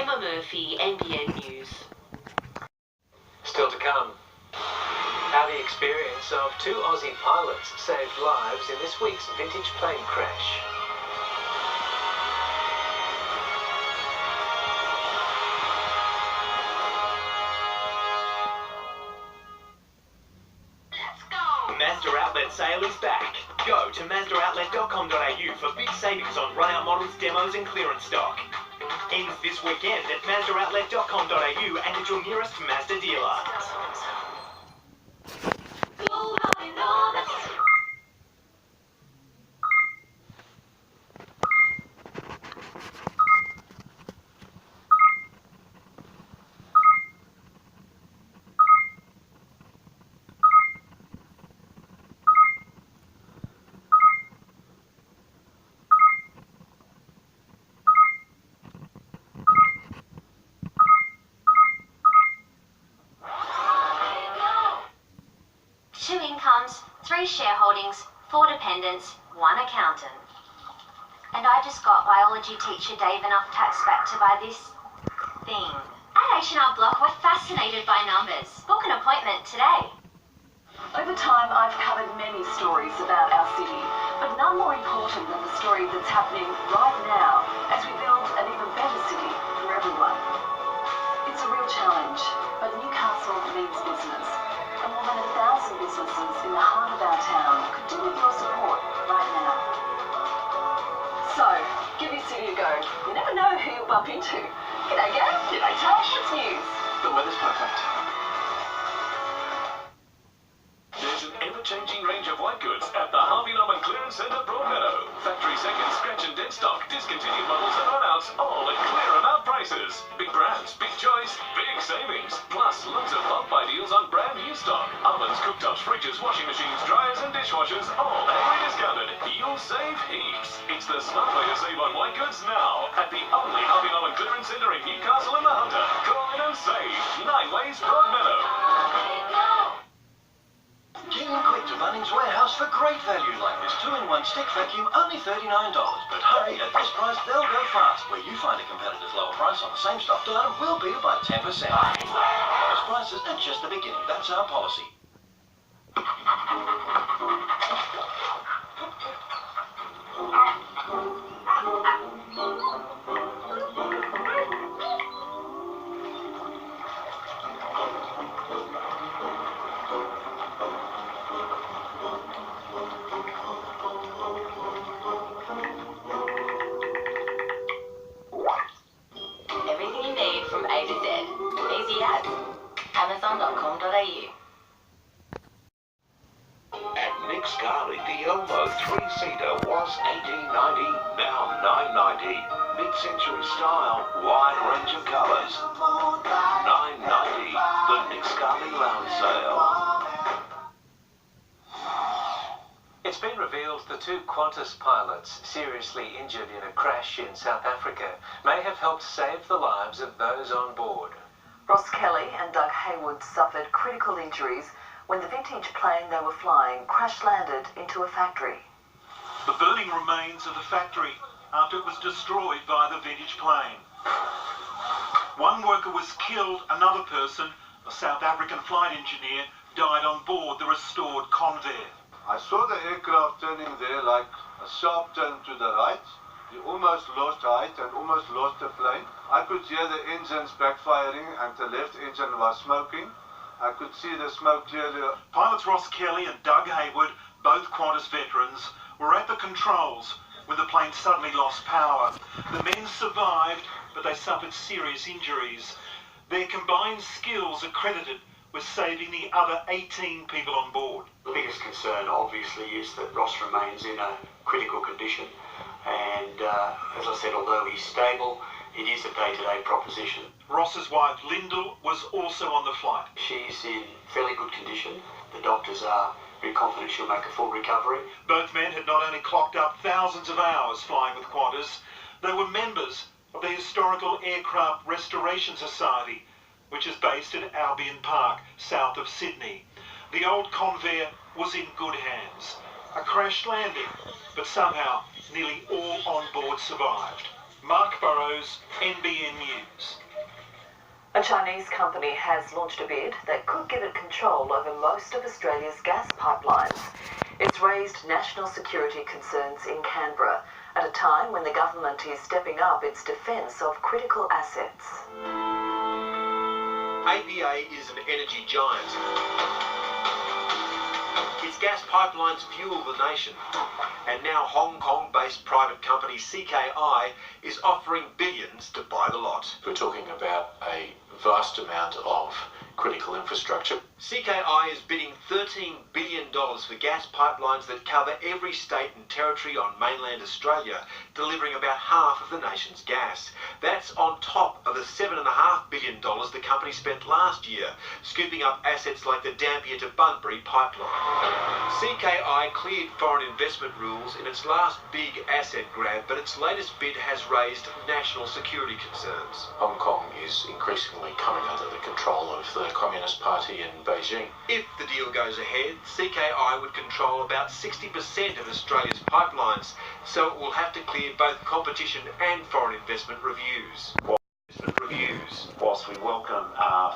Emma Murphy, NBN News. Still to come. How the experience of two Aussie pilots saved lives in this week's vintage plane crash. Mazda Outlet sale is back. Go to MazdaOutlet.com.au for big savings on run-out models, demos and clearance stock. Ends this weekend at MazdaOutlet.com.au and at your nearest Mazda dealer. Two incomes, 3 shareholdings, 4 dependents, 1 accountant. And I just got biology teacher Dave enough tax back to buy this thing. At H&R Block, we're fascinated by numbers. Book an appointment today. Over time, I've covered many stories about our city, but none more important than the story that's happening right now as we build an even better city for everyone. It's a real challenge, but Newcastle means business. And more than 1,000 businesses in the heart of our town could do with your support right now. So, give your city a go. You never know who you'll bump into. G'day, Gav. G'day, Tash. What's news? The weather's perfect. There's an ever-changing range of white goods at the Harvey Norman Clearance Centre, Broadmeadow. Factory second, scratch and dent stock, discontinued models and run-outs, all at clear amount prices. Big brands, big choice, big savings. Plus, loads of bulk buy deals on brand new stock. Ovens, cooktops, fridges, washing machines, dryers and dishwashers, all heavily discounted. You'll save heaps. It's the smart way to save on white goods now at the only Harvey Norman Clearance Centre in Newcastle and the Hunter. Call in and save. 9 Ways, Broadmeadow. Get in quick to Bunnings Warehouse for great value like this 2-in-1 stick vacuum, only $39. But hurry, at this price they'll go fast. Where you find a competitive lower price on the same stocked item, we'll beat it by 10%. Those prices are just the beginning. That's our policy. Everything you need from A to Z. Easy as Amazon.com.au. At Nick Scarley, the Elmo 3-seater was $18.90, now $9.90. Mid-century style, wide range of colours. $9.90, the Nick Scarley Lounge Sale. It's been revealed the two Qantas pilots seriously injured in a crash in South Africa may have helped save the lives of those on board. Ross Kelly and Doug Haywood suffered critical injuries when the vintage plane they were flying crash-landed into a factory. The burning remains of the factory after it was destroyed by the vintage plane. One worker was killed, another person, a South African flight engineer, died on board the restored Convair. I saw the aircraft turning there like a sharp turn to the right. You almost lost height and almost lost the plane. I could hear the engines backfiring and the left engine was smoking. I could see the smoke clearly. Pilots Ross Kelly and Doug Haywood, both Qantas veterans, were at the controls when the plane suddenly lost power. The men survived, but they suffered serious injuries. Their combined skills are credited with saving the other 18 people on board. The biggest concern, obviously, is that Ross remains in a critical condition. And as I said, although he's stable, it is a day-to-day proposition. Ross's wife, Lyndall, was also on the flight. She's in fairly good condition. The doctors are very confident she'll make a full recovery. Both men had not only clocked up thousands of hours flying with Qantas, they were members of the Historical Aircraft Restoration Society, which is based at Albion Park, south of Sydney. The old Convair was in good hands. A crash landing, but somehow nearly all on board survived. Mark Burrows, NBN News. A Chinese company has launched a bid that could give it control over most of Australia's gas pipelines. It's raised national security concerns in Canberra at a time when the government is stepping up its defence of critical assets. APA is an energy giant. Its gas pipelines fuel the nation, and now Hong Kong-based private company CKI is offering billions to buy the lot. We're talking about a vast amount of critical infrastructure. CKI is bidding $13 billion for gas pipelines that cover every state and territory on mainland Australia, delivering about half of the nation's gas. That's on top of the $7.5 billion the company spent last year, scooping up assets like the Dampier to Bunbury pipeline. CKI cleared foreign investment rules in its last big asset grab, but its latest bid has raised national security concerns. Hong Kong is increasingly coming under the control of the Communist Party in Beijing. If the deal goes ahead, CKI would control about 60% of Australia's pipelines, so it will have to clear both competition and foreign investment reviews. Whilst we welcome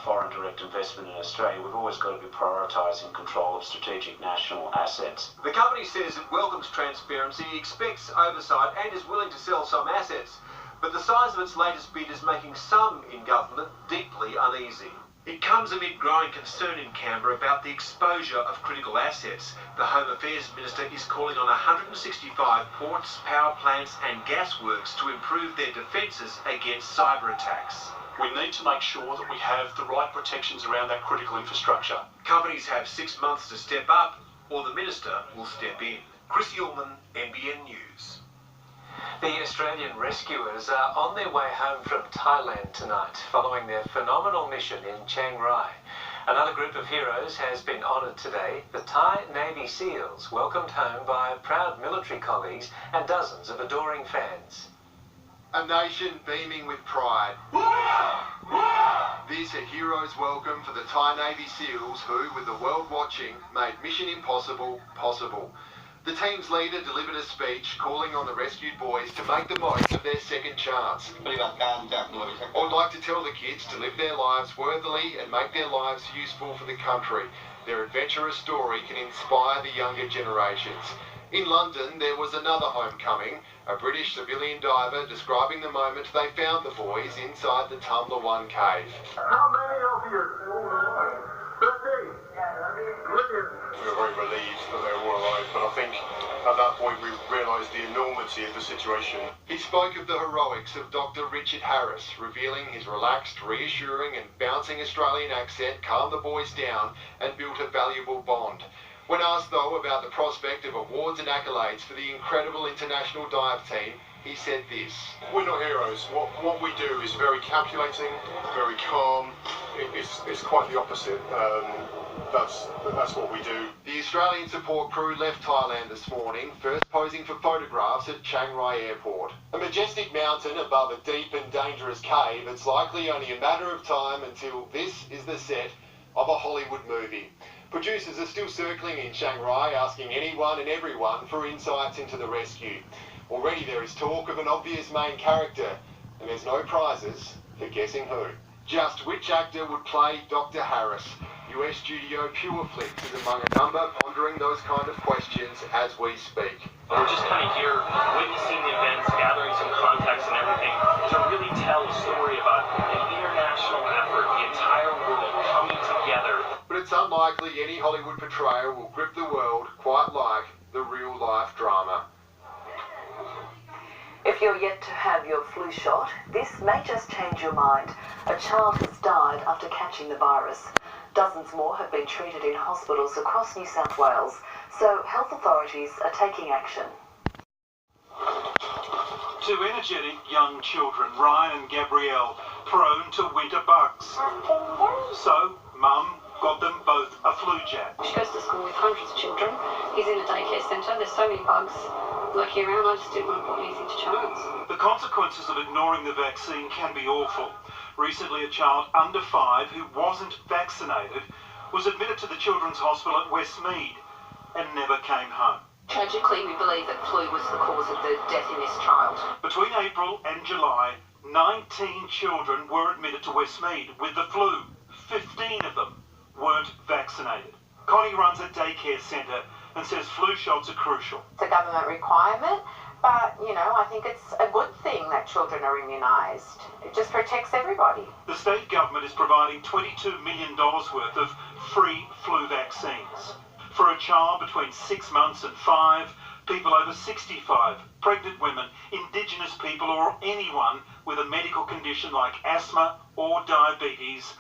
foreign direct investment in Australia, we've always got to be prioritising control of strategic national assets. The company says it welcomes transparency, expects oversight and is willing to sell some assets, but the size of its latest bid is making some in government deeply uneasy. It comes amid growing concern in Canberra about the exposure of critical assets. The Home Affairs Minister is calling on 165 ports, power plants and gas works to improve their defences against cyber attacks. We need to make sure that we have the right protections around that critical infrastructure. Companies have 6 months to step up, or the Minister will step in. Chris Ullman, NBN News. The Australian rescuers are on their way home from Thailand tonight, following their phenomenal mission in Chiang Rai. Another group of heroes has been honoured today. The Thai Navy SEALs, welcomed home by proud military colleagues and dozens of adoring fans. A nation beaming with pride. This a hero's welcome for the Thai Navy SEALs who, with the world watching, made Mission Impossible possible. The team's leader delivered a speech calling on the rescued boys to make the most of their second chance. I'd like to tell the kids to live their lives worthily and make their lives useful for the country. Their adventurous story can inspire the younger generations. In London, there was another homecoming, a British civilian diver describing the moment they found the boys inside the Tumbler 1 cave. How many of you? 13. We were very relieved that they were all alive, but I think at that point we realised the enormity of the situation. He spoke of the heroics of Dr. Richard Harris, revealing his relaxed, reassuring and bouncing Australian accent calmed the boys down and built a valuable bond. When asked, though, about the prospect of awards and accolades for the incredible international dive team, he said this. We're not heroes. What we do is very calculating, very calm. It's quite the opposite. That's what we do. The Australian support crew left Thailand this morning, first posing for photographs at Chiang Rai Airport. A majestic mountain above a deep and dangerous cave, it's likely only a matter of time until this is the set of a Hollywood movie. Producers are still circling in Chiang Rai, asking anyone and everyone for insights into the rescue. Already there is talk of an obvious main character, and there's no prizes for guessing who. Just which actor would play Dr. Harris? US studio Pureflix is among a number pondering those kind of questions as we speak. We're just kind of here witnessing the events, gathering some context and everything to really tell a story about an international effort, the entire world coming together. But it's unlikely any Hollywood portrayal will grip the world quite like the real-life drama. If you're yet to have your flu shot, this may just change your mind. A child has died after catching the virus. Dozens more have been treated in hospitals across New South Wales, so health authorities are taking action. Two energetic young children, Ryan and Gabrielle, prone to winter bugs. So, Mum got them both a flu jab. She goes to school with hundreds of children. He's in a daycare centre. There's so many bugs lurking around. I just didn't want to put anything to chance. The consequences of ignoring the vaccine can be awful. Recently, a child under 5 who wasn't vaccinated was admitted to the Children's Hospital at Westmead and never came home. Tragically, we believe that flu was the cause of the death in this child. Between April and July, 19 children were admitted to Westmead with the flu. 15 of them weren't vaccinated. Connie runs a daycare centre and says flu shots are crucial. It's a government requirement, but, I think it's a good thing that children are immunised. It just protects everybody. The state government is providing $22 million worth of free flu vaccines. For a child between 6 months and 5, people over 65, pregnant women, Indigenous people or anyone with a medical condition like asthma or diabetes,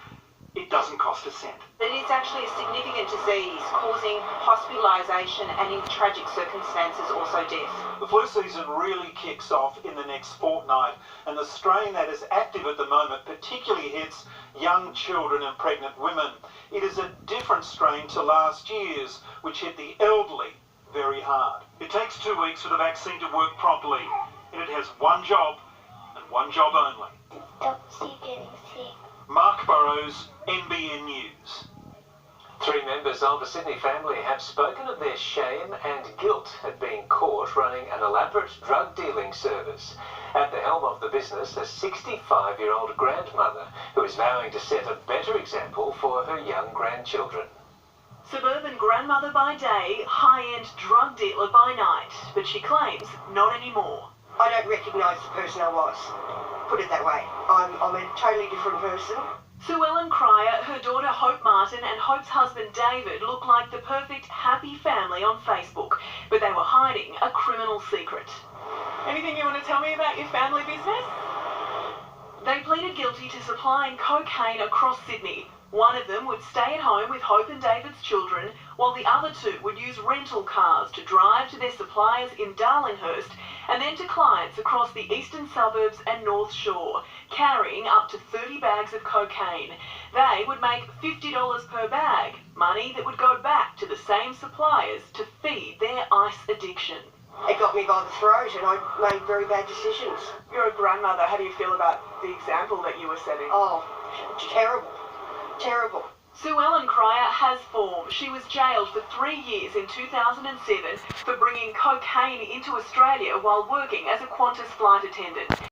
it doesn't cost a cent. It is actually a significant disease causing hospitalisation and in tragic circumstances also death. The flu season really kicks off in the next fortnight, and the strain that is active at the moment particularly hits young children and pregnant women. It is a different strain to last year's, which hit the elderly very hard. It takes 2 weeks for the vaccine to work properly, and it has one job, and one job only. Stop you getting sick. Mark Burrows, NBN News. 3 members of the Sydney family have spoken of their shame and guilt at being caught running an elaborate drug dealing service. At the helm of the business, a 65-year-old grandmother who is vowing to set a better example for her young grandchildren. Suburban grandmother by day, high-end drug dealer by night, but she claims not anymore. I don't recognise the person I was. Put it that way. I'm a totally different person. Sue Ellen Cryer, her daughter Hope Martin and Hope's husband David look like the perfect happy family on Facebook, but they were hiding a criminal secret. Anything you want to tell me about your family business? They pleaded guilty to supplying cocaine across Sydney. One of them would stay at home with Hope and David's children, while the other 2 would use rental cars to drive to their suppliers in Darlinghurst and then to clients across the eastern suburbs and North Shore, carrying up to 30 bags of cocaine. They would make $50 per bag, money that would go back to the same suppliers to feed their ice addiction. It got me by the throat and I made very bad decisions. You're a grandmother. How do you feel about the example that you were setting? Oh, terrible. Terrible. Sue Ellen Cryer has form. She was jailed for 3 years in 2007 for bringing cocaine into Australia while working as a Qantas flight attendant.